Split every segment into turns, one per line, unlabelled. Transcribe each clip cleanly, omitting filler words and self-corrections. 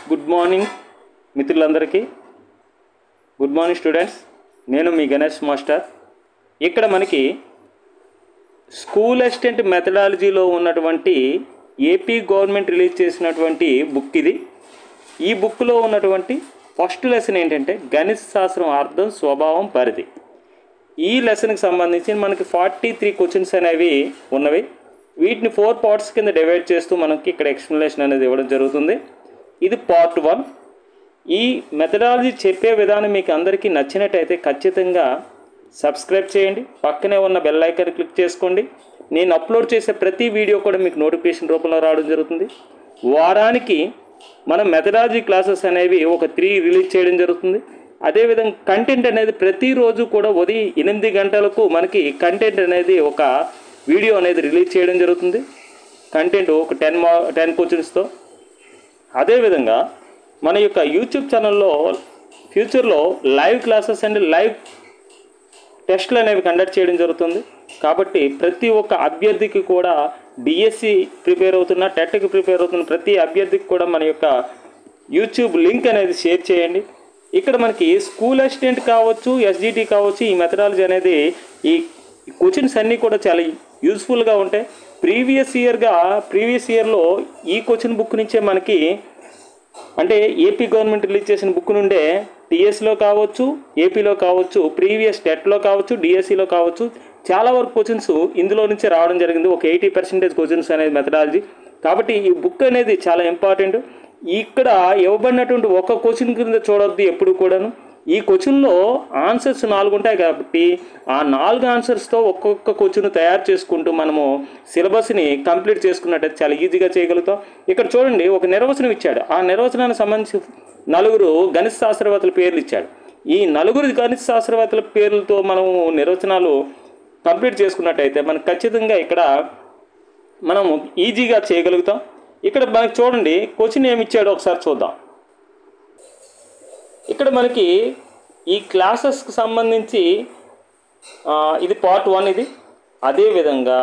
Good morning మిత్రులందరికీ. Good morning students. నేను మీ Ganesh master. ఇక్కడ మనకి స్కూల్ అసిస్టెంట్ మెథడాలజీలో ఉన్నటువంటి ఏపీ గవర్నమెంట్ రిలీజ్ చేసినటువంటి బుక్ ఇది. ఈ బుక్లో ఉన్నటువంటి ఫస్ట్ లెసన్ ఏంటంటే గణిత శాస్త్రం అర్థం, స్వభావం, పరిధి. ఈ లెసన్కి సంబంధించి మనకి 43 క్వశ్చన్స్ అనేవి ఉన్నవి. వీటిని 4 పార్ట్స్ కింద డివైడ్ చేస్తూ మనకి ఇక్కడ ఎక్స్ప్లెనేషన్ అనేది ఇవ్వడం జరుగుతుంది. ఇది పార్ట్ 1. ఈ మెథడాలజీ చెప్పే విధానం మీకు అందరికీ నచ్చినట్టయితే ఖచ్చితంగా సబ్స్క్రైబ్ చేయండి. పక్కనే ఉన్న బెల్ ఐకాన్ క్లిక్ చేసుకోండి. నేను అప్లోడ్ చేసే ప్రతి వీడియో కూడా మీకు నోటిఫికేషన్ రూపంలో రావడం జరుగుతుంది. వారానికి మనం మెథడాలజీ క్లాసెస్ అనేవి ఒక 3 రిలీజ్ చేయడం జరుగుతుంది. అదేవిధంగా కంటెంట్ అనేది ప్రతిరోజు కూడా ఉదయం 8 గంటలకు మనకి కంటెంట్ అనేది ఒక వీడియో అనేది రిలీజ్ చేయడం జరుగుతుంది. కంటెంట్ ఒక 10 క్వశ్చన్స్తో. అదేవిధంగా మన యొక్క యూట్యూబ్ ఛానల్లో ఫ్యూచర్లో లైవ్ క్లాసెస్ అండ్ లైవ్ టెస్ట్లు అనేవి కండక్ట్ చేయడం జరుగుతుంది. కాబట్టి ప్రతి ఒక్క అభ్యర్థికి కూడా డిఎస్సి ప్రిపేర్ అవుతున్న, టెట్కి ప్రిపేర్ అవుతున్న ప్రతి అభ్యర్థికి కూడా మన యొక్క యూట్యూబ్ లింక్ అనేది షేర్ చేయండి. ఇక్కడ మనకి స్కూల్ అసిస్టెంట్ కావచ్చు, ఎస్జిటి కావచ్చు, ఈ మెథడాలజీ అనేది ఈ క్వశ్చన్స్ అన్నీ కూడా చాలా యూస్ఫుల్గా ఉంటాయి. ప్రీవియస్ ఇయర్లో ఈ క్వశ్చన్ బుక్ నుంచే మనకి అంటే ఏపీ గవర్నమెంట్ రిలీజ్ చేసిన బుక్ నుండే టీఎస్లో కావచ్చు, ఏపీలో కావచ్చు, ప్రీవియస్ టెట్లో కావచ్చు, డిఎస్సిలో కావచ్చు, చాలా వరకు క్వశ్చన్స్ ఇందులో నుంచే రావడం జరిగింది. ఒక 80% క్వశ్చన్స్ అనేది మెథడాలజీ. కాబట్టి ఈ బుక్ అనేది చాలా ఇంపార్టెంట్. ఇక్కడ ఇవ్వబడినటువంటి ఒక క్వశ్చన్ కింద చూడొద్దు ఎప్పుడు కూడాను. ఈ క్వశ్చన్లో ఆన్సర్స్ 4 ఉంటాయి కాబట్టి ఆ 4 ఆన్సర్స్తో ఒక్కొక్క క్వశ్చన్ తయారు చేసుకుంటూ మనము సిలబస్ని కంప్లీట్ చేసుకున్నట్టయితే చాలా ఈజీగా చేయగలుగుతాం. ఇక్కడ చూడండి, ఒక నిర్వచనం ఇచ్చాడు. ఆ నిర్వచనానికి సంబంధించి 4 గణిత శాస్త్రవేత్తల పేర్లు ఇచ్చాడు. ఈ 4 గణిత శాస్త్రవేత్తల పేర్లతో మనము నిర్వచనాలు కంప్లీట్ చేసుకున్నట్టయితే మనకు ఖచ్చితంగా ఇక్కడ మనం ఈజీగా చేయగలుగుతాం. ఇక్కడ మనకి చూడండి క్వశ్చన్ ఏమి ఇచ్చాడో ఒకసారి చూద్దాం. ఇక్కడ మనకి ఈ క్లాసెస్కి సంబంధించి ఇది పార్ట్ 1 ఇది. అదేవిధంగా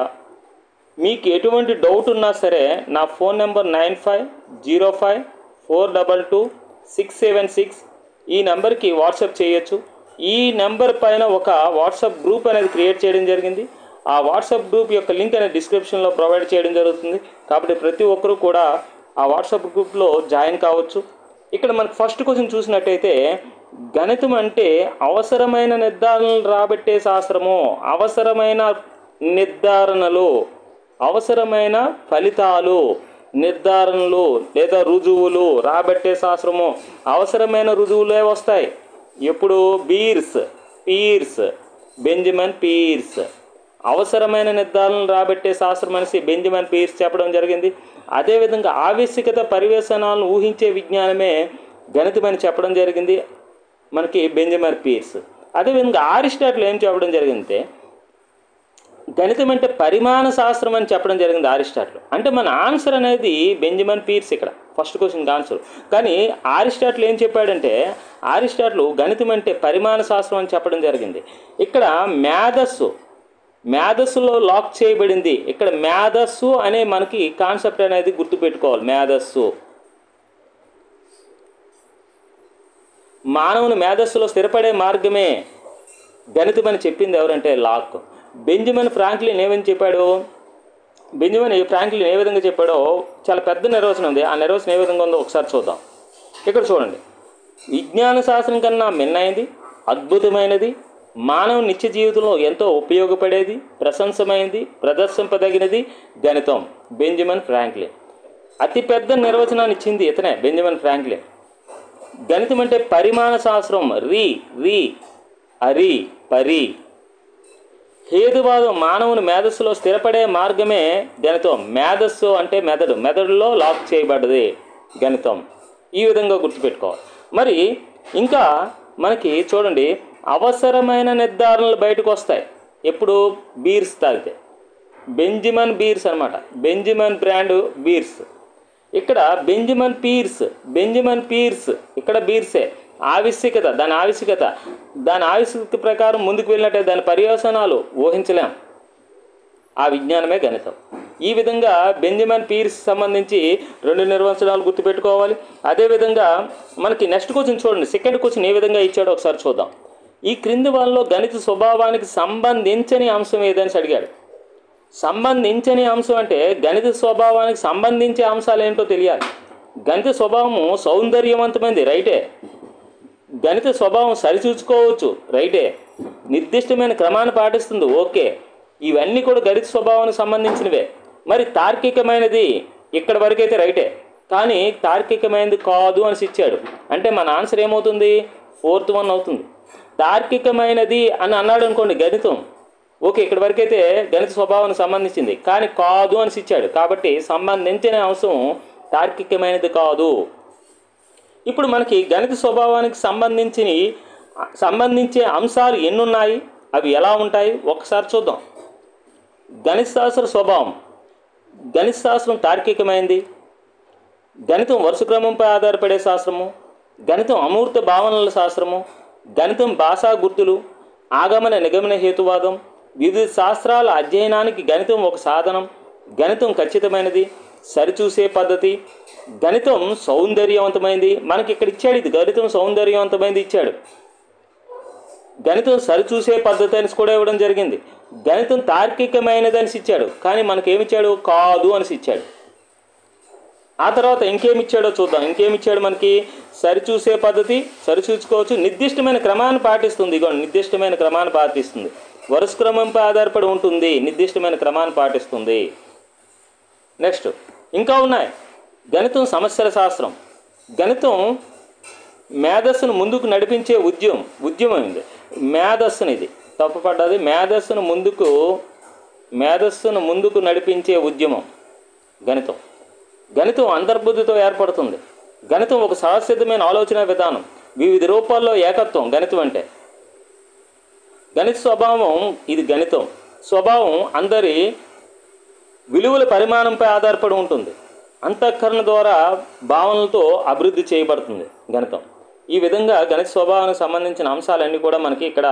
మీకు ఎటువంటి డౌట్ ఉన్నా సరే నా ఫోన్ నెంబర్ 9505422676 ఈ నెంబర్కి వాట్సాప్ చేయొచ్చు. ఈ నెంబర్ పైన ఒక వాట్సాప్ గ్రూప్ అనేది క్రియేట్ చేయడం జరిగింది. ఆ వాట్సాప్ గ్రూప్ యొక్క లింక్ అనేది డిస్క్రిప్షన్లో ప్రొవైడ్ చేయడం జరుగుతుంది. కాబట్టి ప్రతి ఒక్కరూ కూడా ఆ వాట్సాప్ గ్రూప్లో జాయిన్ కావచ్చు. ఇక్కడ మనకు ఫస్ట్ క్వశ్చన్ చూసినట్టయితే గణితం అంటే అవసరమైన నిర్ధారణలు రాబట్టే శాస్త్రము, అవసరమైన నిర్ధారణలు, అవసరమైన ఫలితాలు, నిర్ధారణలు లేదా రుజువులు రాబట్టే శాస్త్రము. అవసరమైన రుజువులే వస్తాయి. ఎప్పుడు బెంజమిన్ పీర్స్ అవసరమైన నిర్ధారణలు రాబట్టే శాస్త్రం అనేసి బెంజమిన్ పీర్స్ చెప్పడం జరిగింది. అదేవిధంగా ఆవశ్యకత పరివేశనాలను ఊహించే విజ్ఞానమే గణితమని చెప్పడం జరిగింది మనకి బెంజమిన్ పీర్స్. అదేవిధంగా అరిస్టాటిల్ ఏం చెప్పడం జరిగిందంటే గణితం అంటే పరిమాణ శాస్త్రం అని చెప్పడం జరిగింది అరిస్టాటిల్. అంటే మన ఆన్సర్ అనేది బెంజమిన్ పీర్స్ ఇక్కడ ఫస్ట్ క్వశ్చన్కి ఆన్సర్. కానీ అరిస్టాటిల్ ఏం చెప్పాడంటే అరిస్టాటిల్ గణితం అంటే పరిమాణ శాస్త్రం అని చెప్పడం జరిగింది. ఇక్కడ మేధస్సులో లాక్ చేయబడింది. ఇక్కడ మేధస్సు అనే మనకి కాన్సెప్ట్ అనేది గుర్తుపెట్టుకోవాలి. మేధస్సు మానవుని మేధస్సులో స్థిరపడే మార్గమే గణితం అని చెప్పింది ఎవరంటే లాక్. బెంజమిన్ ఫ్రాంక్లిన్ ఏమని చెప్పాడు? బెంజమిన్ ఫ్రాంక్లిన్ ఏ విధంగా చెప్పాడో చాలా పెద్ద నిర్వచనం ఉంది. ఆ నిర్వచనం ఏ విధంగా ఉందో ఒకసారి చూద్దాం. ఇక్కడ చూడండి, విజ్ఞాన శాస్త్రం కన్నా మిన్నైంది, అద్భుతమైనది, మానవ నిత్య జీవితంలో ఎంతో ఉపయోగపడేది, ప్రశంసమైనది, ప్రదర్శింపదగినది గణితం. బెంజమిన్ ఫ్రాంక్లిన్ అతిపెద్ద నిర్వచనాన్ని ఇచ్చింది ఇతనే, బెంజమిన్ ఫ్రాంక్లిన్. గణితం అంటే పరిమాణ శాస్త్రం, పరి. హేతువాదం మానవుని మేధస్సులో స్థిరపడే మార్గమే గణితం. మేధస్సు అంటే మెదడులో లాక్ చేయబడ్డది గణితం. ఈ విధంగా గుర్తుపెట్టుకోవాలి. మరి ఇంకా మనకి చూడండి, అవసరమైన నిర్ధారణలు బయటకు వస్తాయి ఎప్పుడు బీర్స్ తాగితే. బెంజమిన్ బీర్స్ అనమాట, బెంజమిన్ బ్రాండ్ బీర్స్. ఇక్కడ బెంజమిన్ పీర్స్ ఇక్కడ బీర్సే. దాని ఆవశ్యకత ప్రకారం ముందుకు వెళ్ళినట్టే దాని పర్యవసనాలు ఊహించలేం. ఆ విజ్ఞానమే గణితం. ఈ విధంగా బెంజమిన్ పీర్స్ సంబంధించి 2 నిర్వచనాలు గుర్తుపెట్టుకోవాలి. అదేవిధంగా మనకి నెక్స్ట్ క్వశ్చన్ చూడండి, సెకండ్ క్వశ్చన్ ఏ విధంగా ఇచ్చాడో ఒకసారి చూద్దాం. ఈ క్రింది వాళ్ళలో గణిత స్వభావానికి సంబంధించని అంశం ఏదని అడిగాడు. సంబంధించని అంశం అంటే గణిత స్వభావానికి సంబంధించే అంశాలు ఏంటో తెలియాలి. గణిత స్వభావము సౌందర్యవంతమైనది, రైటే. గణిత స్వభావం సరిచూసుకోవచ్చు, రైటే. నిర్దిష్టమైన క్రమాన్ని పాటిస్తుంది, ఓకే. ఇవన్నీ కూడా గణిత స్వభావానికి సంబంధించినవే. మరి తార్కికమైనది ఇక్కడ వరకైతే రైటే, కానీ తార్కికమైనది కాదు అని ఇచ్చాడు. అంటే మన ఆన్సర్ ఏమవుతుంది? 4th వన్ అవుతుంది. తార్కికమైనది అని అన్నాడు అనుకోండి గణితం, ఓకే, ఇక్కడ వరకైతే గణిత స్వభావానికి సంబంధించింది, కానీ కాదు అని ఇచ్చాడు. కాబట్టి సంబంధించిన అంశం తార్కికమైనది కాదు. ఇప్పుడు మనకి గణిత స్వభావానికి సంబంధించే అంశాలు ఎన్ని ఉన్నాయి, అవి ఎలా ఉంటాయి ఒకసారి చూద్దాం. గణిత శాస్త్ర స్వభావం. గణిత శాస్త్రం తార్కికమైంది. గణితం వరుస క్రమంపై ఆధారపడే శాస్త్రము. గణితం అమూర్త భావనల శాస్త్రము. గణితం భాషా గుర్తులు, ఆగమన నిగమన హేతువాదం. వివిధ శాస్త్రాల అధ్యయనానికి గణితం ఒక సాధనం. గణితం ఖచ్చితమైనది, సరిచూసే పద్ధతి. గణితం సౌందర్యవంతమైంది. మనకి ఇక్కడ ఇచ్చాడు, ఇది గణితం సౌందర్యవంతమైనది ఇచ్చాడు. గణితం సరిచూసే పద్ధతి అని కూడా ఇవ్వడం జరిగింది. గణితం తార్కికమైనది అని ఇచ్చాడు, కానీ మనకేమిచ్చాడు? కాదు అని ఇచ్చాడు. ఆ తర్వాత ఇంకేమిచ్చాడో చూద్దాం. ఇంకేమిచ్చాడు మనకి? సరిచూసే పద్ధతి, సరిచూసుకోవచ్చు, నిర్దిష్టమైన క్రమాన్ని పాటిస్తుంది. ఇగో నిర్దిష్టమైన క్రమాన్ని పాటిస్తుంది. వరుస క్రమంపై ఆధారపడి ఉంటుంది, నిర్దిష్టమైన క్రమాన్ని పాటిస్తుంది. నెక్స్ట్ ఇంకా ఉన్నాయి. గణితం సమస్యల శాస్త్రం. గణితం మేధస్సును ముందుకు నడిపించే ఉద్యమం ఇది. మేధస్సుని, ఇది తప్పుపడ్డది, మేధస్సును ముందుకు నడిపించే ఉద్యమం గణితం. గణితం అంతర్బుద్ధితో ఏర్పడుతుంది. గణితం ఒక సహసిద్ధమైన ఆలోచన విధానం, వివిధ రూపాల్లో ఏకత్వం. గణితం అంటే గణిత స్వభావం, ఇది గణితం స్వభావం అందరి విలువల పరిమాణంపై ఆధారపడి ఉంటుంది. అంతఃకరణ ద్వారా భావనలతో అభివృద్ధి చేయబడుతుంది గణితం. ఈ విధంగా గణిత స్వభావానికి సంబంధించిన అంశాలన్నీ కూడా మనకి ఇక్కడ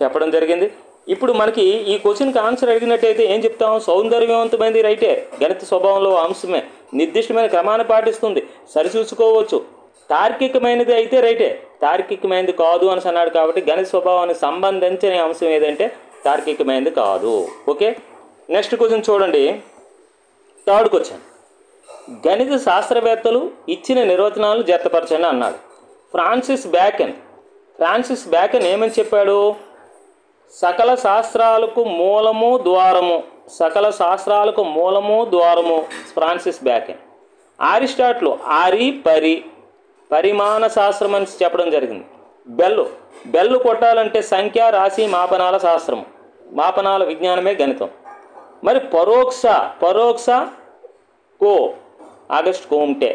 చెప్పడం జరిగింది. ఇప్పుడు మనకి ఈ క్వశ్చన్కి ఆన్సర్ అడిగినట్టయితే ఏం చెప్తాం? సౌందర్యవంతమైనది రైటే, గణిత స్వభావంలో అంశమే, నిర్దిష్టమైన క్రమాన్ని పాటిస్తుంది, సరిచూసుకోవచ్చు. తార్కికమైనది అయితే రైటే, తార్కికమైనది కాదు అని అన్నాడు. కాబట్టి గణిత స్వభావానికి సంబంధించిన అంశం ఏదంటే తార్కికమైనది కాదు. ఓకే, నెక్స్ట్ క్వశ్చన్ చూడండి, థర్డ్ క్వశ్చన్. గణిత శాస్త్రవేత్తలు ఇచ్చిన నిర్వచనాలు జతపరచండి అన్నాడు. ఫ్రాన్సిస్ బ్యాకన్ ఏమని చెప్పాడు? సకల శాస్త్రాలకు మూలము ద్వారము, సకల శాస్త్రాలకు మూలము ద్వారము ఫ్రాన్సిస్ బ్యాకన్. అరిస్టాటిల్ పరిమాణ శాస్త్రం అని చెప్పడం జరిగింది. బెల్లు కొట్టాలంటే సంఖ్య, రాశి, మాపనాల శాస్త్రము, మాపనాల విజ్ఞానమే గణితం. మరి పరోక్ష ఆగస్ట్ కోమ్టే.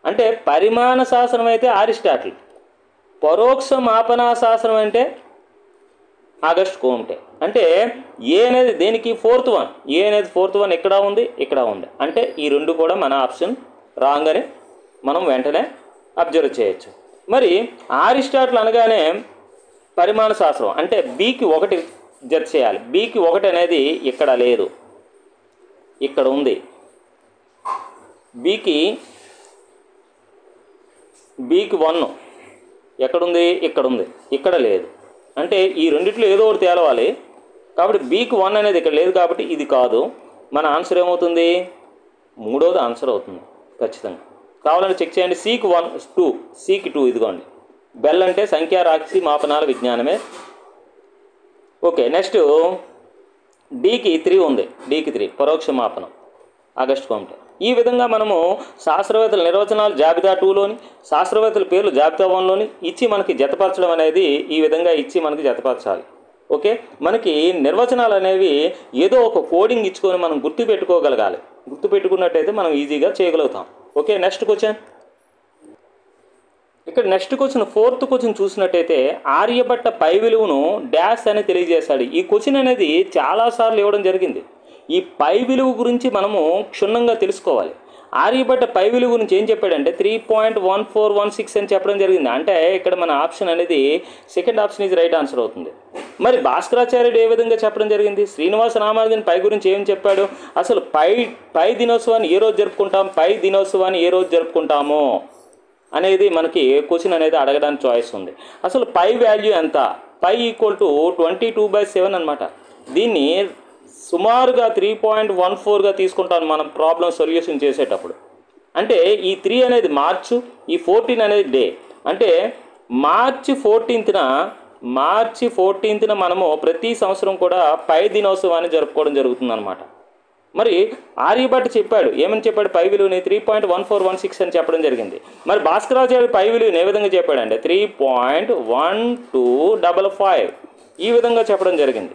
అంటే పరిమాణ శాస్త్రం అయితే అరిస్టాటిల్, పరోక్ష మాపనా శాస్త్రం అంటే ఆగస్ట్ కోమ్టే. అంటే ఏ అనేది దేనికి? 4th one. ఏ అనేది 4th వన్ ఇక్కడ ఉంది, ఇక్కడ ఉంది. అంటే ఈ రెండు కూడా మన ఆప్షన్ రాంగ్ అని మనం వెంటనే అబ్జర్వ్ చేయొచ్చు. మరి అరిస్టాటిల్ అనగానే పరిమాణ శాస్త్రం అంటే బికి 1 జత చేయాలి. బికి 1 అనేది ఇక్కడ లేదు, ఇక్కడ ఉంది. బికి 1 ఎక్కడుంది? ఇక్కడ ఉంది, ఇక్కడ లేదు. అంటే ఈ రెండిట్లో ఏదో ఒకటి తేలవాలి. కాబట్టి బికి 1 అనేది ఇక్కడ లేదు, కాబట్టి ఇది కాదు. మన ఆన్సర్ ఏమవుతుంది? 3వది ఆన్సర్ అవుతుంది ఖచ్చితంగా. కావాలంటే చెక్ చేయండి. సికి 1, 2, సికి 2. ఇదిగోండి, బెల్ అంటే సంఖ్య, రాశి, మాపనాల విజ్ఞానమే. ఓకే, నెక్స్ట్ డికి 3 ఉంది. డికి 3 పరోక్ష మాపనం, ఆగస్ట్ కోమ్టే. ఈ విధంగా మనము శాస్త్రవేత్తల నిర్వచనాలు జాబితా 2లోని, శాస్త్రవేత్తల పేర్లు జాబితా 1లోని ఇచ్చి మనకి జతపరచడం అనేది ఈ విధంగా ఇచ్చి మనకి జతపరచాలి. ఓకే, మనకి నిర్వచనాలు అనేవి ఏదో ఒక కోడింగ్ ఇచ్చుకొని మనం గుర్తుపెట్టుకోగలగాలి. గుర్తుపెట్టుకున్నట్టయితే మనం ఈజీగా చేయగలుగుతాం. Okay, next question. ఇక్కడ నెక్స్ట్ క్వశ్చన్ 4th క్వశ్చన్ చూసినట్టయితే ఆర్యభట్ట పై విలువను డాష్ అని తెలియజేశాడు. ఈ క్వశ్చన్ అనేది చాలాసార్లు ఇవ్వడం జరిగింది. ఈ పై విలువ గురించి మనము క్షుణ్ణంగా తెలుసుకోవాలి. ఆర్యభట్ట పై విలువ గురించి ఏం చెప్పాడంటే 3.1416 అని చెప్పడం జరిగింది. అంటే ఇక్కడ మన ఆప్షన్ అనేది second option is right answer అవుతుంది. మరి భాస్కరాచార్యుడు ఏ విధంగా చెప్పడం జరిగింది? శ్రీనివాస రామానుజన్ పై గురించి ఏం చెప్పాడు? అసలు పై దినోత్సవాన్ని ఏ రోజు జరుపుకుంటాం, పై దినోత్సవాన్ని ఏ రోజు జరుపుకుంటాము అనేది మనకి క్వశ్చన్ అనేది అడగడానికి చాయిస్ ఉంది. అసలు పై వాల్యూ ఎంత? పై ఈక్వల్ టు 22/7 అనమాట. దీన్ని సుమారుగా 3.14గా తీసుకుంటాను మనం ప్రాబ్లం సొల్యూషన్ చేసేటప్పుడు. అంటే ఈ 3 అనేది మార్చు, ఈ 14 అనేది డే. అంటే మార్చి 14న మనము ప్రతి సంవత్సరం కూడా పై దినోత్సవాన్ని జరుపుకోవడం జరుగుతుంది అనమాట. మరి ఆర్యభట్ట చెప్పాడు, ఏమని చెప్పాడు? పై విలువని 3.1416 అని చెప్పడం జరిగింది. మరి భాస్కరాచార్యుడు పై విలువని ఏ విధంగా చెప్పాడంటే 3.1255 ఈ విధంగా చెప్పడం జరిగింది.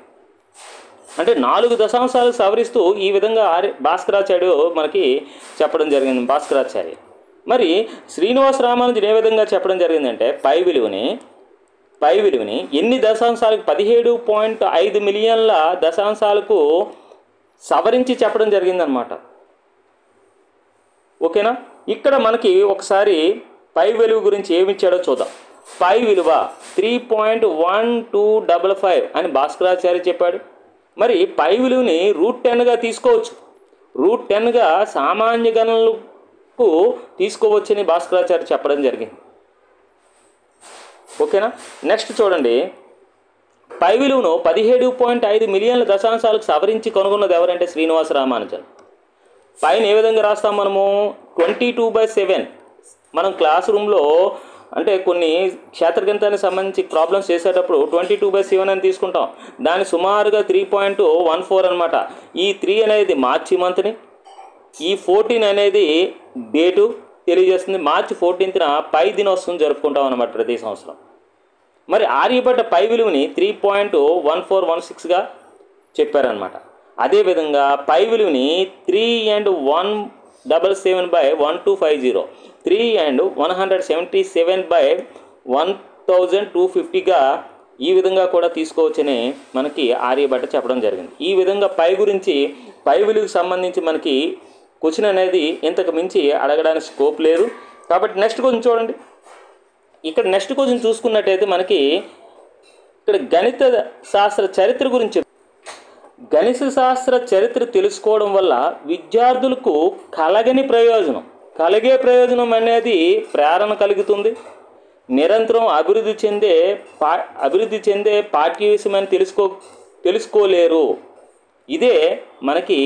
అంటే 4 దశాంశాలు సవరిస్తూ ఈ విధంగా భాస్కరాచార్యుడు మనకి చెప్పడం జరిగింది భాస్కరాచార్య. మరి శ్రీనివాస రామానుజన్ ఏ విధంగా చెప్పడం జరిగిందంటే పై విలువని ఎన్ని దశాంశాలకు 17.5 మిలియన్ల దశాంశాలకు సవరించి చెప్పడం జరిగిందనమాట. ఓకేనా? ఇక్కడ మనకి ఒకసారి పై విలువ గురించి ఏమి ఇచ్చాడో చూద్దాం. పై విలువ 3.1255 అని భాస్కరాచార్య చెప్పాడు. మరి పై విలువని √10గా తీసుకోవచ్చు. √10గా సామాన్య గణనలకు తీసుకోవచ్చని భాస్కరాచార్య చెప్పడం జరిగింది. ఓకేనా? నెక్స్ట్ చూడండి, పై విలువను 17.5 మిలియన్ల దశాంశాలకు సవరించి కనుగొన్నది ఎవరంటే శ్రీనివాస రామానుజన్. పైన ఏ విధంగా రాస్తాం మనము? 22/7. మనం క్లాస్ రూమ్లో అంటే కొన్ని క్షేత్రగణితానికి సంబంధించి ప్రాబ్లమ్స్ చేసేటప్పుడు 22/7 అని తీసుకుంటాం. దాని సుమారుగా 3.14 అనమాట. ఈ 3 అనేది మార్చి మంత్ని, ఈ 14 అనేది డేటు తెలియజేస్తుంది. మార్చి 14న పై దినోత్సవం జరుపుకుంటాం అన్నమాట ప్రతి సంవత్సరం. మరి ఆర్యభట్ట పై విలువని 3.1416గా చెప్పారనమాట. అదేవిధంగా పై విలువని 3/177/1250 3/177/1250గా ఈ విధంగా కూడా తీసుకోవచ్చని మనకి ఆర్యభట్ట చెప్పడం జరిగింది. ఈ విధంగా పై విలువకు సంబంధించి మనకి క్వశ్చన్ అనేది ఇంతకు మించి అడగడానికి స్కోప్ లేదు. కాబట్టి నెక్స్ట్ క్వశ్చన్ చూడండి. ఇక్కడ నెక్స్ట్ క్వశ్చన్ చూసుకున్నట్టయితే మనకి ఇక్కడ గణిత శాస్త్ర చరిత్ర గురించి, గణిత శాస్త్ర చరిత్ర తెలుసుకోవడం వల్ల విద్యార్థులకు కలిగే ప్రయోజనం అనేది ప్రేరణ కలుగుతుంది. నిరంతరం అభివృద్ధి చెందే పాఠ్య విషయమని తెలుసుకోలేరు. ఇదే మనకి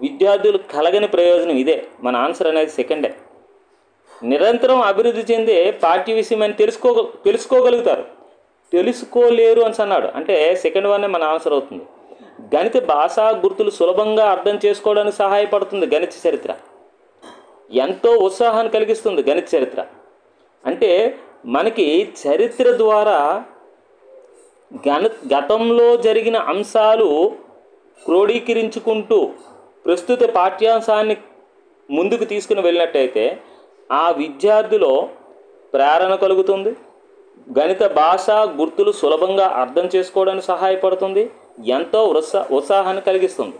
విద్యార్థులు కలగని ప్రయోజనం. ఇదే మన ఆన్సర్ అనేది సెకండే. నిరంతరం అభివృద్ధి చెందే పాఠ్య విషయం అని తెలుసుకోగలుగుతారు, తెలుసుకోలేరు అని అన్నాడు. అంటే సెకండ్ వన్నే మన ఆన్సర్ అవుతుంది. గణిత భాషా గుర్తులు సులభంగా అర్థం చేసుకోవడానికి సహాయపడుతుంది గణిత చరిత్ర. ఎంతో ఉత్సాహాన్ని కలిగిస్తుంది గణిత చరిత్ర. అంటే మనకి చరిత్ర ద్వారా గతంలో జరిగిన అంశాలు క్రోడీకరించుకుంటూ ప్రస్తుత పాఠ్యాంశాన్ని ముందుకు తీసుకుని వెళ్ళినట్టయితే ఆ విద్యార్థిలో ప్రేరణ కలుగుతుంది. గణిత భాషా గుర్తులు సులభంగా అర్థం చేసుకోవడానికి సహాయపడుతుంది. ఎంతో ఉత్సాహాన్ని కలిగిస్తుంది,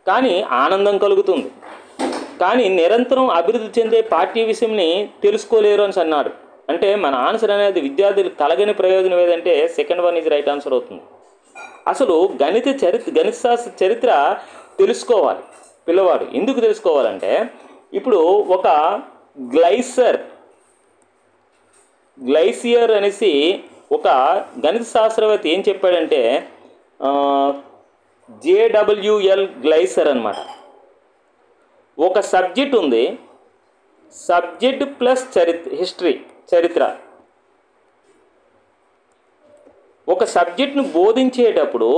కానీ ఆనందం కలుగుతుంది. కానీ నిరంతరం అభివృద్ధి చెందే పాఠ్య విషయంని తెలుసుకోలేరు అని అన్నాడు. అంటే మన ఆన్సర్ అనేది విద్యార్థులు కలగని ప్రయోజనం ఏదంటే second one is right answer అవుతుంది. అసలు గణిత శాస్త్ర చరిత్ర తెలుసుకోవాలి పిల్లవాడు. ఎందుకు తెలుసుకోవాలంటే ఇప్పుడు ఒక గ్లైసియర్ అనేసి ఒక గణిత శాస్త్రవేత్త ఏం చెప్పాడంటే JWL గ్లైసర్ అనమాట. ఒక సబ్జెక్ట్ ఉంది, సబ్జెక్ట్ ప్లస్ చరిత్ర. ఒక సబ్జెక్ట్ను బోధించేటప్పుడు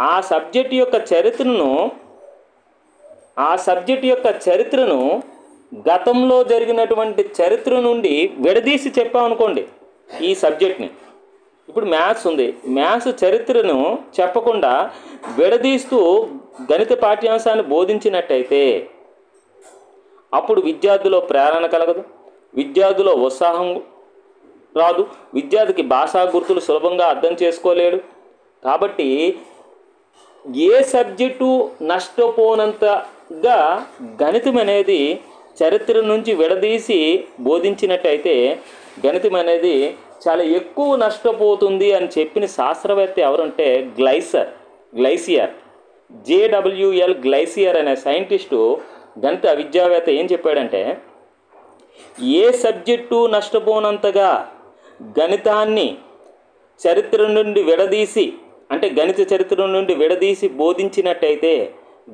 ఆ సబ్జెక్ట్ యొక్క చరిత్రను గతంలో జరిగినటువంటి చరిత్ర నుండి విడదీసి చెప్పామనుకోండి ఈ సబ్జెక్ట్ని. ఇప్పుడు మ్యాథ్స్ ఉంది, మ్యాథ్స్ చరిత్రను చెప్పకుండా విడదీస్తూ గణిత పాఠ్యాంశాన్ని బోధించినట్టయితే అప్పుడు విద్యార్థిలో ప్రేరణ కలగదు, విద్యార్థిలో ఉత్సాహం రాదు, విద్యార్థికి భాషా గుర్తులు సులభంగా అర్థం చేసుకోలేడు. కాబట్టి ఏ సబ్జెక్టు నష్టపోనంతగా గణితం అనేది చరిత్ర నుంచి విడదీసి బోధించినట్టయితే గణితం అనేది చాలా ఎక్కువ నష్టపోతుంది అని చెప్పిన శాస్త్రవేత్త ఎవరంటే గ్లైసియర్ JWL గ్లైసియర్ అనే సైంటిస్టు గణిత విద్యావేత్త ఏం చెప్పాడంటే, ఏ సబ్జెక్టు నష్టపోనంతగా గణితాన్ని చరిత్ర నుండి విడదీసి, అంటే గణిత చరిత్ర నుండి విడదీసి బోధించినట్టయితే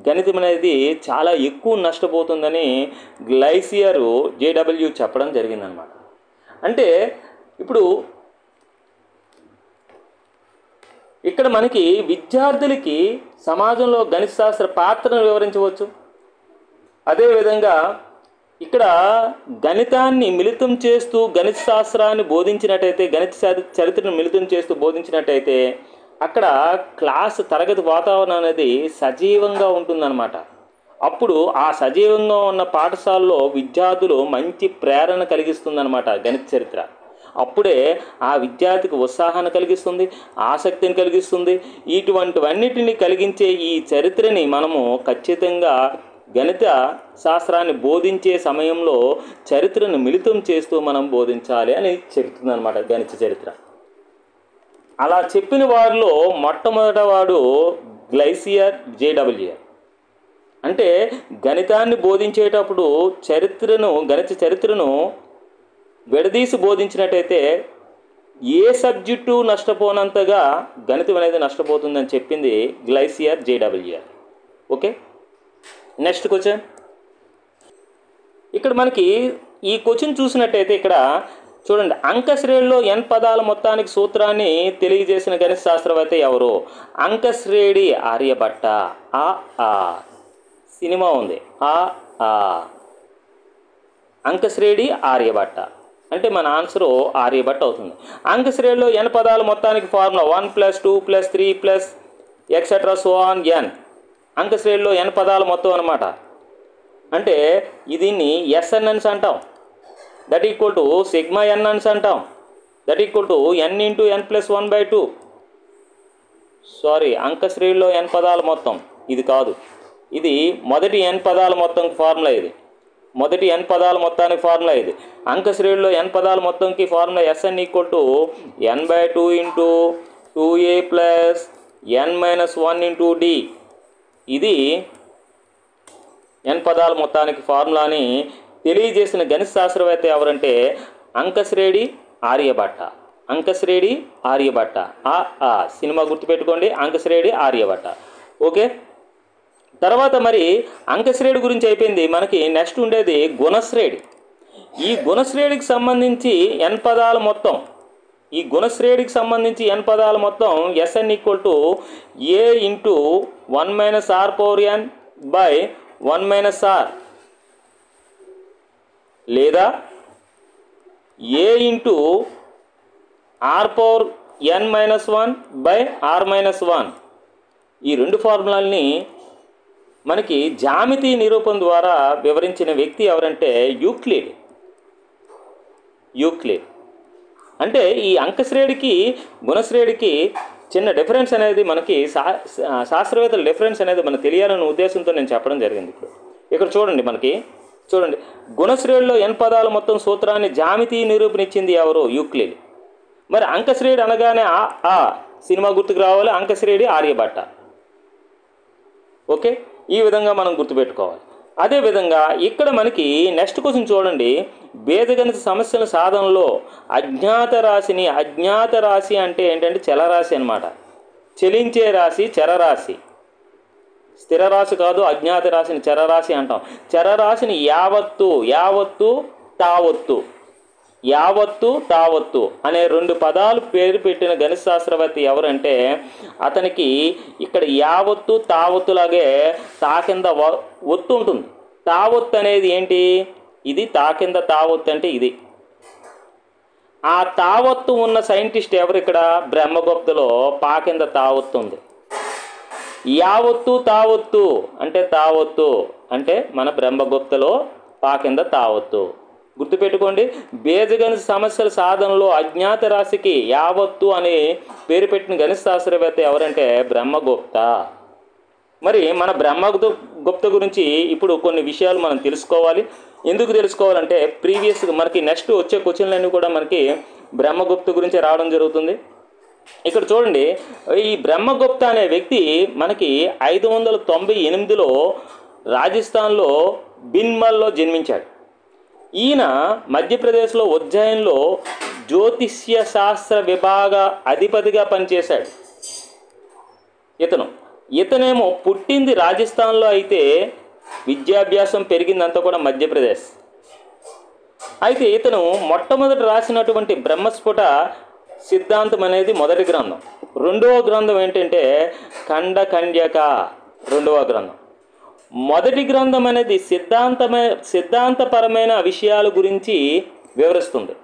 గణితం అనేది చాలా ఎక్కువ నష్టపోతుందని గ్లైసియరు JW చెప్పడం జరిగిందనమాట. అంటే ఇప్పుడు ఇక్కడ మనకి విద్యార్థులకి సమాజంలో గణిత శాస్త్ర పాత్రను వివరించవచ్చు. అదేవిధంగా ఇక్కడ గణితాన్ని మిళితం చేస్తూ గణిత శాస్త్రాన్ని బోధించినట్టయితే, గణిత చరిత్రను మిళితం చేస్తూ బోధించినట్టయితే అక్కడ క్లాస్ తరగతి వాతావరణం అనేది సజీవంగా ఉంటుందన్నమాట. అప్పుడు ఆ సజీవంగా ఉన్న పాఠశాలలో విద్యార్థులు మంచి ప్రేరణ కలిగిస్తుందన్నమాట గణిత చరిత్ర. అప్పుడే ఆ విద్యార్థికి ఉత్సాహాన్ని కలిగిస్తుంది, ఆసక్తిని కలిగిస్తుంది. ఇటువంటివన్నిటిని కలిగించే ఈ చరిత్రని మనము ఖచ్చితంగా గణిత శాస్త్రాన్ని బోధించే సమయంలో చరిత్రను మిళితం చేస్తూ మనం బోధించాలి అని చెప్తుందన్నమాట గణిత చరిత్ర. అలా చెప్పిన వారిలో మొట్టమొదటివాడు గ్లైసియర్ JW. అంటే గణితాన్ని బోధించేటప్పుడు గణిత చరిత్రను విడదీసి బోధించినట్టయితే ఏ సబ్జెక్టు నష్టపోనంతగా గణితం అనేది నష్టపోతుందని చెప్పింది గ్లైసియర్ JW. Okay, next question. ఇక్కడ మనకి ఈ క్వశ్చన్ చూసినట్టయితే ఇక్కడ చూడండి, అంకశ్రేణిలో n పదాల మొత్తానికి సూత్రాన్ని తెలియజేసిన గణిత శాస్త్రవేత్త ఎవరు? అంకశ్రేణి ఆర్యభట్ట. సినిమా ఉంది అంకశ్రేణి ఆర్యభట్ట అంటే మన ఆన్సరు ఆర్యభట్ట అవుతుంది. అంకశ్రేణిలో n పదాల మొత్తానికి formula 1 + 2 + 3 + etcetera so on n. అంకశ్రేణిలో n పదాల మొత్తం అన్నమాట. అంటే దీన్ని SNNs అంటాం. That equal to sigma NNs అంటాం. That equal to n × n + 1/2. Sorry, అంకశ్రేణిలో n పదాల మొత్తం ఇది కాదు, ఇది మొదటి n పదాల మొత్తం ఫార్ములా. ఇది మొదటి n పదాల మొత్తానికి ఫార్ములా. ఇది అంకశ్రేణిలో n పదాల మొత్తంకి formula SN = n/2 × 2a + n - 1 × d. ఇది n పదాల మొత్తానికి ఫార్ములాని తెలియజేసిన గణిత శాస్త్రవేత్త ఎవరంటే అంకశ్రేణి ఆర్యభట్ట. అంకశ్రేణి ఆర్యభట్ట. సినిమా గుర్తుపెట్టుకోండి, అంకశ్రేణి ఆర్యభట్ట. ఓకే, తర్వాత మరి అంకశ్రేణి గురించి అయిపోయింది. మనకి నెక్స్ట్ ఉండేది గుణశ్రేణి. ఈ గుణశ్రేణికి సంబంధించి n పదాల మొత్తం, ఈ గుణశ్రేణికి సంబంధించి n పదాల మొత్తం SN = a × 1 - r/n/1 - r లేదా a × r/n-1/r-1. ఈ రెండు ఫార్ములాల్ని మనకి జామితి నిరూపణ ద్వారా వివరించిన వ్యక్తి ఎవరంటే యూక్లిడ్. అంటే ఈ అంకశ్రేణికి గుణశ్రేణికి చిన్న డిఫరెన్స్ అనేది మనకి శాస్త్రవేత్తల డిఫరెన్స్ అనేది మనకు తెలియాలనే ఉద్దేశంతో నేను చెప్పడం జరిగింది. ఇక్కడ చూడండి గుణశ్రేణిలో n పదాల మొత్తం సూత్రాన్ని జామితి నిరూపణ ఇచ్చింది ఎవరు? యూక్లిడ్. మరి అంకశ్రేణి అనగానే సినిమా గుర్తుకు రావాలి, అంకశ్రేణి ఆర్యభట్ట. ఓకే, ఈ విధంగా మనం గుర్తుపెట్టుకోవాలి. అదేవిధంగా ఇక్కడ మనకి నెక్స్ట్ క్వశ్చన్ చూడండి, బీజగణిత సమస్యల సాధనలో అజ్ఞాత రాశి అంటే ఏంటంటే చలరాశి అన్నమాట. చలించే రాశి చరరాశి, స్థిర రాశి కాదు, అజ్ఞాత రాశిని చరరాశి అంటాం. చరరాశిని యావత్తు తావత్తు అనే రెండు పదాలు పేరు పెట్టిన గణిత శాస్త్రవేత్త ఎవరంటే అతనికి ఇక్కడ యావత్తు తావత్తులాగే తాకింద ఒత్తు ఉంటుంది. తావత్తు అనేది ఏంటి? ఇది తాకింద తావత్తు అంటే ఇది. ఆ తావత్తు ఉన్న సైంటిస్ట్ ఎవరు? ఇక్కడ బ్రహ్మగుప్తలో పాకింద తావత్తు ఉంది. యావత్తు తావత్తు అంటే మన బ్రహ్మగుప్తలో పాకింద తావత్తు. గుర్తుపెట్టుకోండి, బీజగణిత సమస్యల సాధనలో అజ్ఞాత రాశికి యావత్తు అని పేరు పెట్టిన గణిత శాస్త్రవేత్త ఎవరంటే బ్రహ్మగుప్త. మరి మన బ్రహ్మగుప్త గురించి ఇప్పుడు కొన్ని విషయాలు మనం తెలుసుకోవాలి. ఎందుకు తెలుసుకోవాలంటే ప్రీవియస్గా మనకి నెక్స్ట్ వచ్చే క్వశ్చన్లన్నీ కూడా మనకి బ్రహ్మగుప్త గురించి రావడం జరుగుతుంది. ఇక్కడ చూడండి, ఈ బ్రహ్మగుప్త అనే వ్యక్తి మనకి 598లో రాజస్థాన్లో బిన్మల్లో జన్మించాడు. ఈయన మధ్యప్రదేశ్లో ఉజ్జయిన్లో జ్యోతిష్య శాస్త్ర విభాగ అధిపతిగా పనిచేశాడు. ఇతనేమో పుట్టింది రాజస్థాన్లో, అయితే విద్యాభ్యాసం పెరిగిందంతా కూడా మధ్యప్రదేశ్. అయితే ఇతను మొట్టమొదటి రాసినటువంటి బ్రహ్మస్ఫుట సిద్ధాంతం అనేది మొదటి గ్రంథం. రెండవ గ్రంథం ఏంటంటే ఖండకండ్యక రెండవ గ్రంథం. మొదటి గ్రంథం అనేది సిద్ధాంతపరమైన విషయాల గురించి వివరిస్తుంది.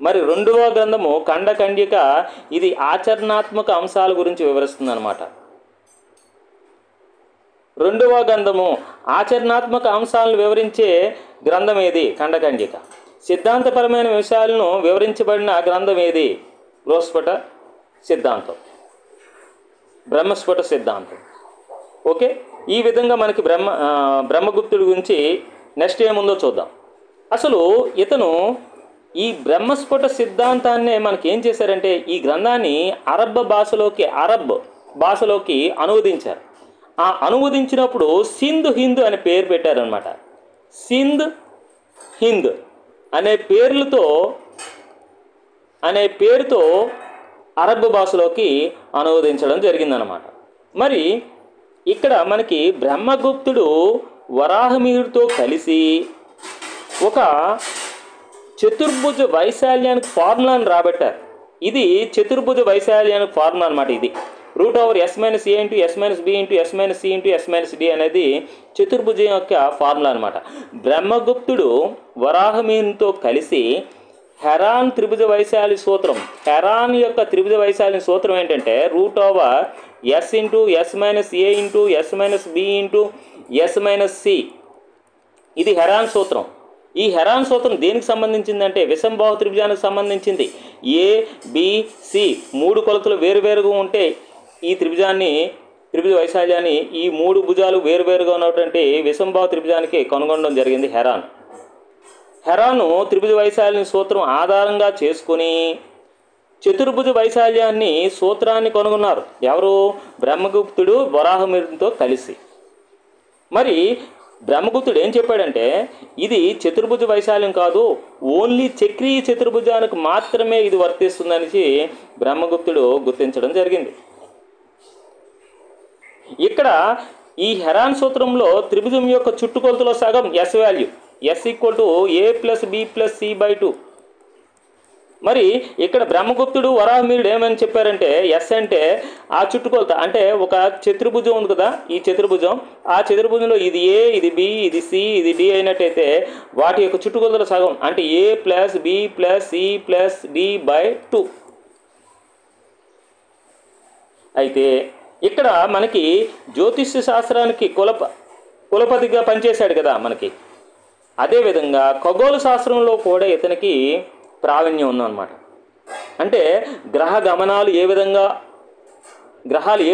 మరి రెండవ గ్రంథము ఖండకండ్యక ఇది ఆచరణాత్మక అంశాల గురించి వివరిస్తుంది అన్నమాట. రెండవ గ్రంథము ఆచరణాత్మక అంశాలను వివరించే గ్రంథం ఏది? ఖండకండ్యక. సిద్ధాంతపరమైన విషయాలను వివరించబడిన గ్రంథం ఏది? బ్రహ్మస్ఫుట సిద్ధాంతం. ఓకే, ఈ విధంగా మనకి బ్రహ్మగుప్తుడి గురించి నెక్స్ట్ ఏముందో చూద్దాం. అసలు ఇతను ఈ బ్రహ్మస్ఫుట సిద్ధాంతాన్ని మనకి ఏం చేశారంటే ఈ గ్రంథాన్ని అరబ్ భాషలోకి అనువదించారు. ఆ అనువదించినప్పుడు సింధ్ హింద్ అనే పేరు పెట్టారనమాట. సింధ్ హింద్ అనే పేరుతో అరబ్ భాషలోకి అనువదించడం జరిగిందనమాట. మరి ఇక్కడ మనకి బ్రహ్మగుప్తుడు వరాహమిహిరుడితో కలిసి ఒక చతుర్భుజ వైశాల్యానికి ఫార్ములాను రాబట్టారు. ఇది చతుర్భుజ వైశాల్యానికి ఫార్ములా అనమాట. ఇది √S-A × S-B × S-C × S-D అనేది చతుర్భుజం యొక్క ఫార్ములా అనమాట. బ్రహ్మగుప్తుడు వరాహమిహిరుడితో కలిసి హెరాన్ త్రిభుజ వైశాల్య సూత్రం, హెరాన్ యొక్క త్రిభుజ వైశాల్య సూత్రం ఏంటంటే √S × S-A × S-B × S-C. ఇది హెరాన్ సూత్రం. ఈ హెరాన్ సూత్రం దేనికి సంబంధించిందంటే విషంబాహు త్రిభుజానికి సంబంధించింది. ABC 3 కొలతలు వేరువేరుగా ఉంటే ఈ త్రిభుజ వైశాల్యాన్ని ఈ 3 భుజాలు వేరువేరుగా ఉన్నటువంటి విషంబాహు త్రిభుజానికి కనుగొనడం జరిగింది హెరాను త్రిభుజ వైశాల్యం సూత్రం ఆధారంగా చేసుకుని చతుర్భుజ వైశాల్యాన్ని సూత్రాన్ని కనుగొన్నారు. ఎవరు? బ్రహ్మగుప్తుడు వరాహమిహిరుడితో కలిసి. మరి బ్రహ్మగుప్తుడు ఏం చెప్పాడంటే ఇది చతుర్భుజ వైశాల్యం కాదు, ఓన్లీ చక్రీయ చతుర్భుజానికి మాత్రమే ఇది వర్తిస్తుందనేసి బ్రహ్మగుప్తుడు గుర్తించడం జరిగింది. ఇక్కడ ఈ హెరాన్ సూత్రంలో త్రిభుజం యొక్క చుట్టుకొలతలో సగం S value, S = A + B + C/2. మరి ఇక్కడ బ్రహ్మగుప్తుడు వరాహమిహిరుడు ఏమని చెప్పారంటే S అంటే ఆ చుట్టుకొలత, అంటే ఒక చతుర్భుజం ఉంది కదా, ఈ చతుర్భుజం, ఆ చతుర్భుజంలో ఇది A, ఇది B, ఇది C, ఇది D అయినట్టయితే వాటి యొక్క చుట్టుకొలతల సగం అంటే A + B + C + D/2. అయితే ఇక్కడ మనకి జ్యోతిష్య శాస్త్రానికి కులపతిగా పనిచేశాడు కదా మనకి. అదేవిధంగా ఖగోళ శాస్త్రంలో కూడా ఇతనికి ప్రావీణ్యం ఉందన్నమాట. అంటే గ్రహాలు ఏ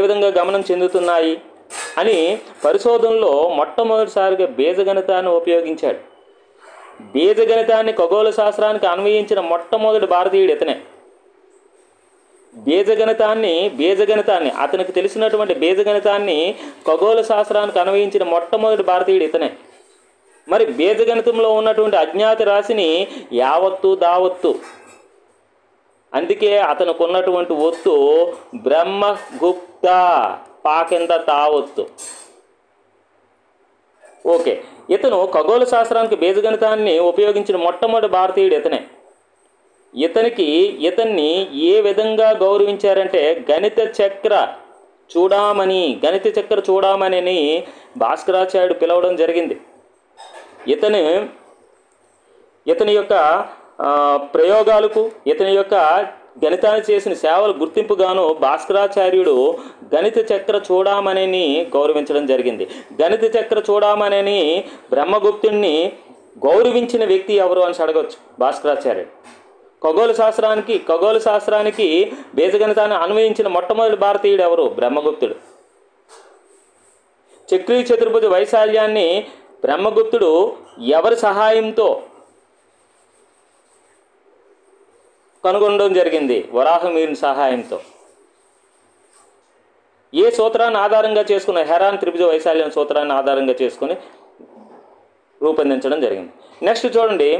విధంగా గమనం చెందుతున్నాయి అని పరిశోధనలో మొట్టమొదటిసారిగా బీజగణితాన్ని ఉపయోగించాడు. బీజగణితాన్ని ఖగోళ శాస్త్రానికి అన్వయించిన మొట్టమొదటి భారతీయుడు ఇతనే. బీజగణితాన్ని అతనికి తెలిసినటువంటి బీజగణితాన్ని ఖగోళ శాస్త్రానికి అన్వయించిన మొట్టమొదటి భారతీయుడు ఇతనే. మరి బీజగణితంలో ఉన్నటువంటి అజ్ఞాత రాశిని యావత్తు దావత్తు, అందుకే అతనికి ఉన్నటువంటి ఒత్తు బ్రహ్మగుప్త, పాకింద తావత్తు. ఓకే, ఇతను ఖగోళ శాస్త్రానికి బీజగణితాన్ని ఉపయోగించిన మొట్టమొదటి భారతీయుడు ఇతనే. ఇతన్ని ఏ విధంగా గౌరవించారంటే గణిత చక్ర చూడామని భాస్కరాచార్యుడు పిలవడం జరిగింది. ఇతని యొక్క ప్రయోగాలకు, ఇతని యొక్క గణితాన్ని చేసిన సేవలు గుర్తింపుగాను భాస్కరాచార్యుడు గణిత చక్ర చూడామణిని గౌరవించడం జరిగింది. గణిత చక్ర చూడామణిని బ్రహ్మగుప్తుడిని గౌరవించిన వ్యక్తి ఎవరు అని అడగవచ్చు భాస్కరాచార్యుడు. ఖగోళ శాస్త్రానికి బీజగణితాన్ని అన్వయించిన మొట్టమొదటి భారతీయుడు ఎవరు? బ్రహ్మగుప్తుడు. చక్రీ చతుర్భుజ వైశాల్యాన్ని బ్రహ్మగుప్తుడు ఎవరి సహాయంతో కనుగొనడం జరిగింది? వరాహమిహిరుని సహాయంతో. ఏ సూత్రాన్ని ఆధారంగా చేసుకున్న? హెరాన్ త్రిభుజ వైశాల్యం సూత్రాన్ని ఆధారంగా చేసుకుని రూపొందించడం జరిగింది. నెక్స్ట్ చూడండి,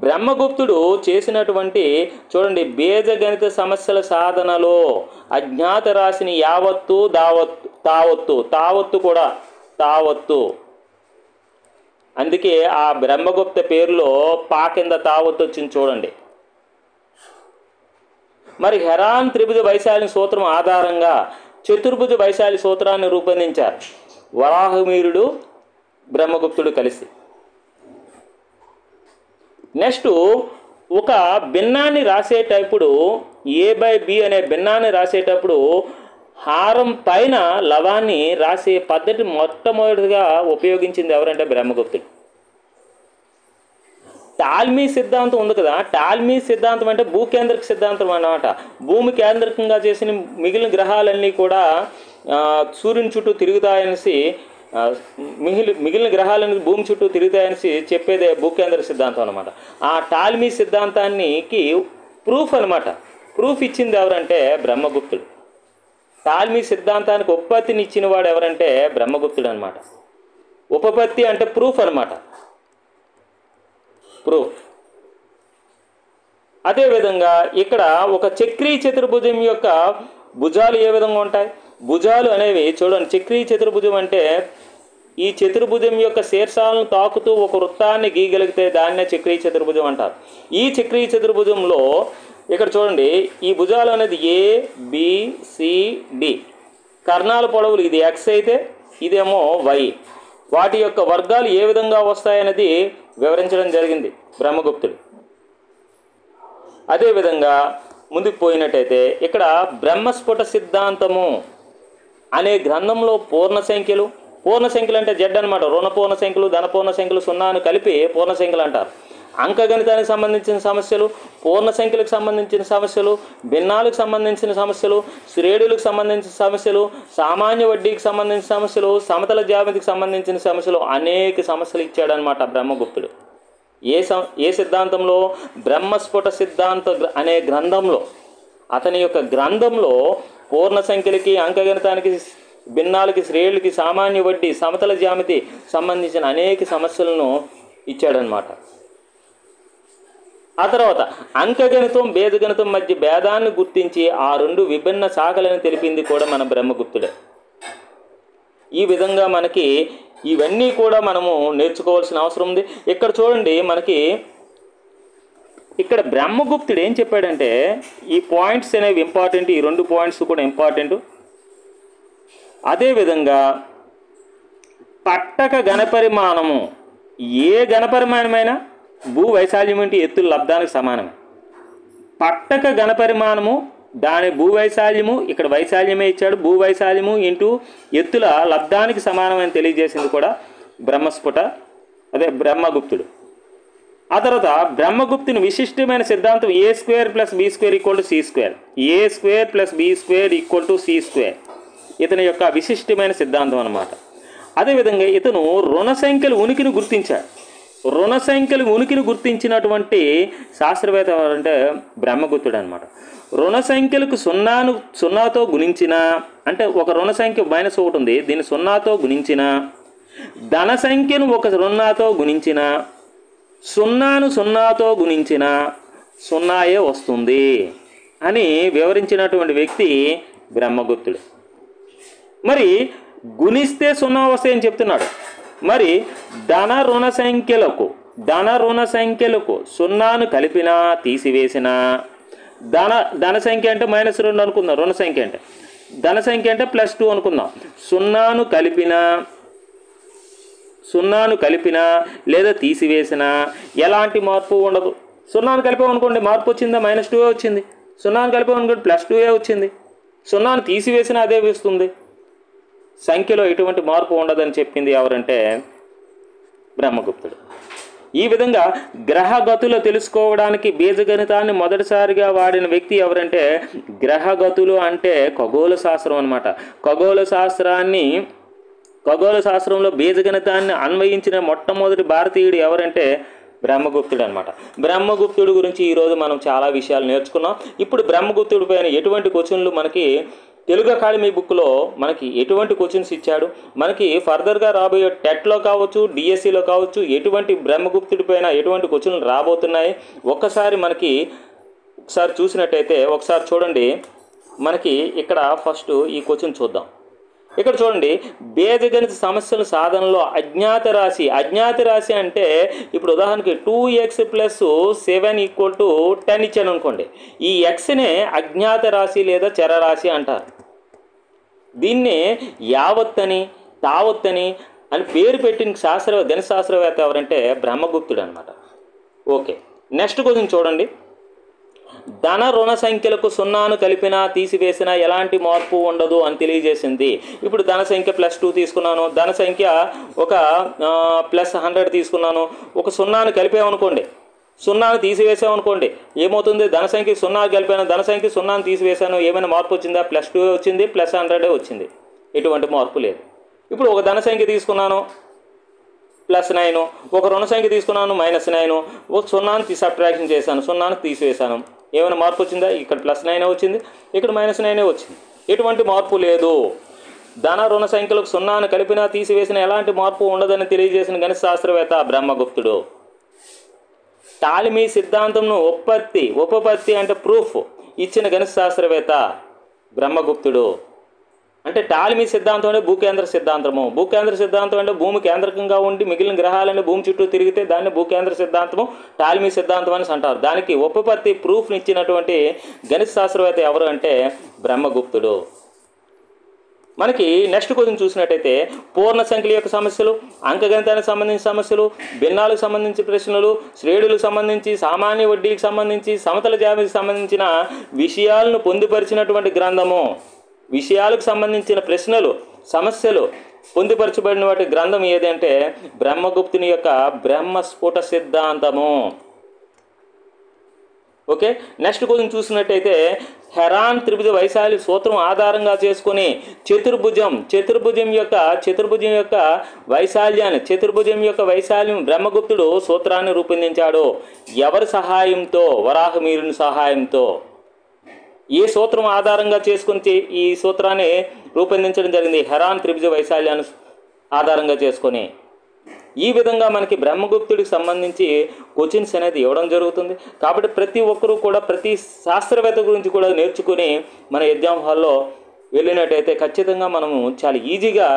బ్రహ్మగుప్తుడు చేసినటువంటి చూడండి బీజగణిత సమస్యల సాధనలో అజ్ఞాత రాశిని యావత్తు తావత్తు కూడా తావత్తు, అందుకే ఆ బ్రహ్మగుప్త పేరులో పా కింద తావత్తు వచ్చింది చూడండి. మరి హెరాన్ త్రిభుజ వైశాల్య సూత్రం ఆధారంగా చతుర్భుజ వైశాల్య సూత్రాన్ని రూపొందించారు వరాహమిహిరుడు బ్రహ్మగుప్తుడు కలిసి. నెక్స్ట్ ఒక భిన్నాన్ని రాసేటప్పుడు A/B అనే భిన్నాన్ని రాసేటప్పుడు హారం పైన లవాన్ని రాసే పద్ధతి మొట్టమొదటిగా ఉపయోగించింది ఎవరంటే బ్రహ్మగుప్తుడు. టాల్మీ సిద్ధాంతం ఉంది కదా, టాల్మీ సిద్ధాంతం అంటే భూకేంద్రక సిద్ధాంతం అన్నమాట. భూమి కేంద్రకంగా చేసిన మిగిలిన గ్రహాలన్నీ కూడా సూర్యుని చుట్టూ తిరుగుతాయనేసి, మిగిలిన గ్రహాలన్నీ భూమి చుట్టూ తిరుగుతాయనేసి చెప్పేదే భూకేంద్రక సిద్ధాంతం అనమాట. ఆ టాల్మీ సిద్ధాంతానికి ప్రూఫ్ అనమాట. ప్రూఫ్ ఇచ్చింది ఎవరంటే బ్రహ్మగుప్తుడు. టాల్మీ సిద్ధాంతానికి ఉపపత్తిని ఇచ్చిన వాడు ఎవరంటే బ్రహ్మగుప్తుడు అనమాట. ఉపపత్తి అంటే ప్రూఫ్ అనమాట, ప్రూఫ్. అదేవిధంగా ఇక్కడ ఒక చక్రీ చతుర్భుజం యొక్క భుజాలు ఏ విధంగా ఉంటాయి? భుజాలు అనేవి చూడండి, చక్రీ చతుర్భుజం అంటే ఈ చతుర్భుజం యొక్క శీర్షాలను తాకుతూ ఒక వృత్తాన్ని గీయగలిగితే దాన్నే చక్రీ చతుర్భుజం అంటారు. ఈ చక్రీ చతుర్భుజంలో ఇక్కడ చూడండి, ఈ భుజాలు అనేది ABCD, కర్ణాల పొడవులు ఇది X అయితే ఇదేమో Y. వాటి యొక్క వర్గాలు ఏ విధంగా వస్తాయనేది వివరించడం జరిగింది బ్రహ్మగుప్తుడు. అదేవిధంగా ముందుకు పోయినట్టయితే ఇక్కడ బ్రహ్మస్ఫుట సిద్ధాంతము అనే గ్రంథంలో పూర్ణ సంఖ్యలు అంటే జడ్ అనమాట. రుణ పూర్ణ సంఖ్యలు, ధన పూర్ణ సంఖ్యలు, సున్నాను కలిపి పూర్ణ సంఖ్యలు అంటారు. అంకగణితానికి సంబంధించిన సమస్యలు, పూర్ణ సంఖ్యలకు సంబంధించిన సమస్యలు, భిన్నాలకు సంబంధించిన సమస్యలు, శ్రేణులకు సంబంధించిన సమస్యలు, సామాన్య వడ్డీకి సంబంధించిన సమస్యలు, సమతల జ్యామితికి సంబంధించిన సమస్యలు, అనేక సమస్యలు ఇచ్చాడనమాట బ్రహ్మగుప్తుడు. ఏ సిద్ధాంతంలో? బ్రహ్మస్ఫుట సిద్ధాంత అనే గ్రంథంలో. అతని యొక్క గ్రంథంలో పూర్ణ సంఖ్యలకి, అంకగణితానికి, భిన్నాలకి, శ్రేణులకి, సామాన్య వడ్డీ, సమతల జ్యామితి సంబంధించిన అనేక సమస్యలను ఇచ్చాడనమాట. ఆ తర్వాత అంకగణితం బీజగణితం మధ్య భేదాన్ని గుర్తించి ఆ రెండు విభిన్న శాఖలను తెలిపింది కూడా మన బ్రహ్మగుప్తుడే. ఈ విధంగా మనకి ఇవన్నీ కూడా మనము నేర్చుకోవాల్సిన అవసరం ఉంది. ఇక్కడ చూడండి, మనకి ఇక్కడ బ్రహ్మగుప్తుడు ఏం చెప్పాడంటే ఈ పాయింట్స్ అనేవి ఇంపార్టెంట్, ఈ రెండు పాయింట్స్ కూడా ఇంపార్టెంట్. అదేవిధంగా పట్టక ఘనపరిమాణము, ఏ ఘనపరిమాణమైనా భూ వైశాల్యం ఇంటి ఎత్తుల లబ్ధానికి సమానమే. పట్టక ఘనపరిమాణము దాని భూ వైశాల్యము, ఇక్కడ వైశాల్యమే ఇచ్చాడు, భూ వైశాల్యము ఇంటూ ఎత్తుల లబ్ధానికి సమానమని తెలియజేసింది కూడా బ్రహ్మగుప్తుడు. ఆ తర్వాత బ్రహ్మగుప్తుని విశిష్టమైన సిద్ధాంతం A² + B² = C², A² + B² = C². ఇతని యొక్క విశిష్టమైన సిద్ధాంతం అన్నమాట. అదేవిధంగా ఇతను రుణ సంఖ్యల ఉనికిని గుర్తించాడు. రుణ సంఖ్యల ఉనికిని గుర్తించినటువంటి శాస్త్రవేత్త ఎవరంటే బ్రహ్మగుప్తుడు అనమాట. రుణ సంఖ్యలకు సున్నాతో గుణించిన, అంటే ఒక రుణ సంఖ్య -1 ఉంది, దీన్ని 0తో గుణించిన, ధన సంఖ్యను ఒక 0తో గుణించిన, 0ను 0తో గుణించిన 0యే వస్తుంది అని వివరించినటువంటి వ్యక్తి బ్రహ్మగుప్తుడు. మరి గుణిస్తే 0 వస్తాయని చెప్తున్నాడు. మరి ధన రుణ సంఖ్యలకు 0ను కలిపినా తీసివేసిన, ధన సంఖ్య అంటే -2 అనుకుందాం, రుణ సంఖ్య అంటే, ధన సంఖ్య అంటే +2 అనుకుందాం. 0ను కలిపినా లేదా తీసివేసినా ఎలాంటి మార్పు ఉండదు. 0ను కలిపామనుకోండి మార్పు వచ్చిందా? -2 వచ్చింది. 0ను కలిపామనుకోండి +2 వచ్చింది. 0ను తీసివేసినా అదే వస్తుంది. సంఖ్యలో ఎటువంటి మార్పు ఉండదని చెప్పింది ఎవరంటే బ్రహ్మగుప్తుడు. ఈ విధంగా గ్రహగతులు తెలుసుకోవడానికి బీజగణితాన్ని మొదటిసారిగా వాడిన వ్యక్తి ఎవరంటే, గ్రహగతులు అంటే ఖగోళ శాస్త్రం అన్నమాట. ఖగోళ శాస్త్రాన్ని ఖగోళ శాస్త్రంలో బీజగణితాన్ని అన్వయించిన మొట్టమొదటి భారతీయుడు ఎవరంటే బ్రహ్మగుప్తుడు అనమాట. బ్రహ్మగుప్తుడి గురించి ఈరోజు మనం చాలా విషయాలు నేర్చుకున్నాం. ఇప్పుడు బ్రహ్మగుప్తుడి పైన ఎటువంటి క్వశ్చన్లు మనకి తెలుగు అకాడమీ బుక్లో మనకి ఎటువంటి క్వశ్చన్స్ ఇచ్చాడు, మనకి ఫర్దర్గా రాబోయే టెట్లో కావచ్చు, డిఎస్సిలో కావచ్చు, ఎటువంటి బ్రహ్మగుప్తుడి పైన ఎటువంటి క్వశ్చన్లు రాబోతున్నాయి ఒక్కసారి మనకి ఒకసారి చూసినట్టయితే ఒకసారి చూడండి. మనకి ఇక్కడ ఫస్ట్ ఈ క్వశ్చన్ చూద్దాం. ఇక్కడ చూడండి, బీజగణిత సమస్యల సాధనలో అజ్ఞాత రాశి అంటే ఇప్పుడు ఉదాహరణకి 2x + 7 = 10 ఇచ్చాను అనుకోండి. ఈ ఎక్స్నే అజ్ఞాత రాశి లేదా చరరాశి అంటారు. దీన్నే యావత్తని తావత్తని అని పేరు పెట్టిన గణిత శాస్త్రవేత్త ఎవరంటే బ్రహ్మగుప్తుడు అనమాట. ఓకే, నెక్స్ట్ క్వశ్చన్ చూడండి. ధన రుణ సంఖ్యలకు సున్నాను కలిపినా తీసివేసినా ఎలాంటి మార్పు ఉండదు అని తెలియజేసింది. ఇప్పుడు ధన సంఖ్య +2 తీసుకున్నాను, ధన సంఖ్య ఒక +100 తీసుకున్నాను, ఒక సున్నాను కలిపామనుకోండి, సున్నాను తీసివేసామనుకోండి, ఏమవుతుంది? ధన సంఖ్య 0 కలిపాను, ధన సంఖ్య 0 తీసివేశాను, ఏమైనా మార్పు వచ్చిందా? +2 వచ్చింది, +100 వచ్చింది, ఎటువంటి మార్పు లేదు. ఇప్పుడు ఒక ధన సంఖ్య తీసుకున్నాను +9, ఒక రుణ సంఖ్య తీసుకున్నాను -9, ఒక 0ని సబ్ట్రాక్షన్ చేశాను, 0ని తీసివేశాను, ఏమైనా మార్పు వచ్చిందా? ఇక్కడ +9 వచ్చింది, ఇక్కడ -9 వచ్చింది, ఎటువంటి మార్పు లేదు. ధన రుణ సంఖ్యలకు 0ని కలిపినా తీసివేసిన ఎలాంటి మార్పు ఉండదని తెలియజేసిన గణిత శాస్త్రవేత్త బ్రహ్మగుప్తుడు. టాలమీ సిద్ధాంతంను ఉపపత్తి అంటే ప్రూఫ్ ఇచ్చిన గణిత శాస్త్రవేత్త బ్రహ్మగుప్తుడు. అంటే టాలమీ సిద్ధాంతం అంటే భూకేంద్ర సిద్ధాంతము. భూకేంద్ర సిద్ధాంతం అంటే భూమి కేంద్రకంగా ఉండి మిగిలిన గ్రహాలన్నీ భూమి చుట్టూ తిరిగితే దాన్ని భూకేంద్ర సిద్ధాంతము, టాలమీ సిద్ధాంతం అని అంటారు. దానికి ఉపపత్తి ప్రూఫ్ని ఇచ్చినటువంటి గణిత శాస్త్రవేత్త ఎవరు అంటే బ్రహ్మగుప్తుడు. మనకి నెక్స్ట్ క్వశ్చన్ చూసినట్టయితే పూర్ణ సంఖ్యల యొక్క సమస్యలు, అంకగణితానికి సంబంధించిన సమస్యలు, భిన్నాలకు సంబంధించిన ప్రశ్నలు, శ్రేణులకు సంబంధించి, సామాన్య వడ్డీకి సంబంధించి, సమతల జాబితాకి సంబంధించిన విషయాలను పొందుపరిచినటువంటి గ్రంథము. విషయాలకు సంబంధించిన ప్రశ్నలు, సమస్యలు పొందుపరచబడిన వాటి గ్రంథం ఏదంటే బ్రహ్మగుప్తుని యొక్క బ్రహ్మస్ఫుట సిద్ధాంతము. ఓకే, నెక్స్ట్ క్వశ్చన్ చూసినట్టయితే హెరాన్ త్రిభుజ వైశాల్య సూత్రం ఆధారంగా చేసుకుని చతుర్భుజం యొక్క వైశాల్యం బ్రహ్మగుప్తుడు సూత్రాన్ని రూపొందించాడు. ఎవరి సహాయంతో? వరాహమిహిరుని సహాయంతో. ఏ సూత్రం ఆధారంగా చేసుకుని ఈ సూత్రాన్ని రూపొందించడం జరిగింది? హెరాన్ త్రిభుజ వైశాల్యాన్ని ఆధారంగా చేసుకొని. ఈ విధంగా మనకి బ్రహ్మగుప్తుడికి సంబంధించి క్వశ్చన్స్ అనేది ఇవ్వడం జరుగుతుంది. కాబట్టి ప్రతి ఒక్కరూ కూడా ప్రతి శాస్త్రవేత్త గురించి కూడా నేర్చుకుని మన ఎగ్జామ్ హాల్లో వెళ్ళినట్టయితే ఖచ్చితంగా మనము చాలా ఈజీగా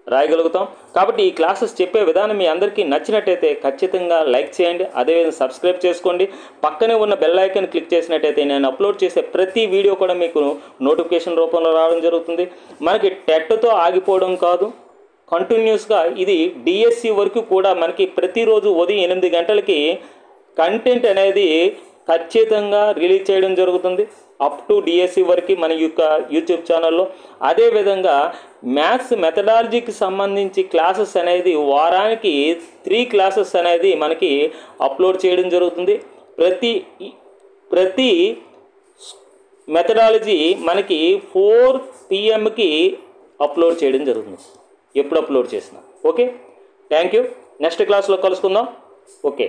రాయగలుగుతాం. కాబట్టి ఈ క్లాసెస్ చెప్పే విధానం మీ అందరికీ నచ్చినట్టయితే ఖచ్చితంగా లైక్ చేయండి, అదేవిధంగా సబ్స్క్రైబ్ చేసుకోండి. పక్కనే ఉన్న బెల్ ఐకాన్ క్లిక్ చేసినట్టయితే నేను అప్లోడ్ చేసే ప్రతి వీడియో కూడా మీకు నోటిఫికేషన్ రూపంలో రావడం జరుగుతుంది. మనకి టెట్తో ఆగిపోవడం కాదు, కంటిన్యూస్గా ఇది డిఎస్సి వరకు కూడా మనకి ప్రతిరోజు ఉదయం 8 గంటలకి కంటెంట్ అనేది ఖచ్చితంగా రిలీజ్ చేయడం జరుగుతుంది. అప్ టు డిఎస్సి వరకు మన యొక్క యూట్యూబ్ ఛానల్లో. అదేవిధంగా మ్యాథ్స్ మెథడాలజీకి సంబంధించి క్లాసెస్ అనేది వారానికి 3 క్లాసెస్ అనేది మనకి అప్లోడ్ చేయడం జరుగుతుంది. ప్రతి మెథడాలజీ మనకి 4 PM అప్లోడ్ చేయడం జరుగుతుంది, ఎప్పుడు అప్లోడ్ చేసినా. Okay, thank you. నెక్స్ట్ క్లాస్లో కలుసుకుందాం. ఓకే.